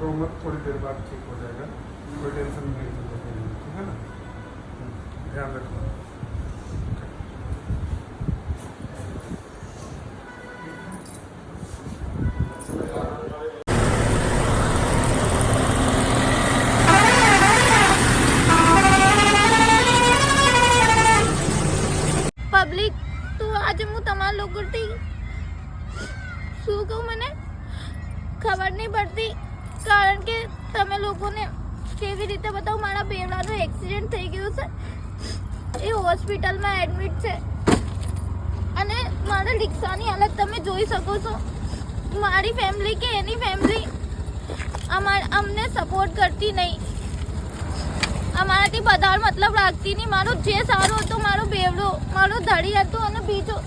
घबराओ मत, थोड़ी देर बाद ठीक हो जाएगा, कोई टेंशन नहीं है, ठीक है ना। ध्यान रखना। પબ્લિક તો આજે હું તમારા લોકોથી શું કહું મને ખબર નહીં પડતી, કારણ કે તમે લોકોને કેવી રીતે બતાવું. મારા બેવડાનો એક્સિડન્ટ થઈ ગયો છે, એ હોસ્પિટલમાં એડમિટ છે અને મારા રિક્ષાની હાલત તમે જોઈ શકો છો. મારી ફેમિલી કે એની ફેમિલી અમને સપોર્ટ કરતી નહીં, અમારાથી બધા મતલબ રાખતી નહીં. મારો જે સારો હતો મારો બેવડો, મારો ધડી હતો અને બીજો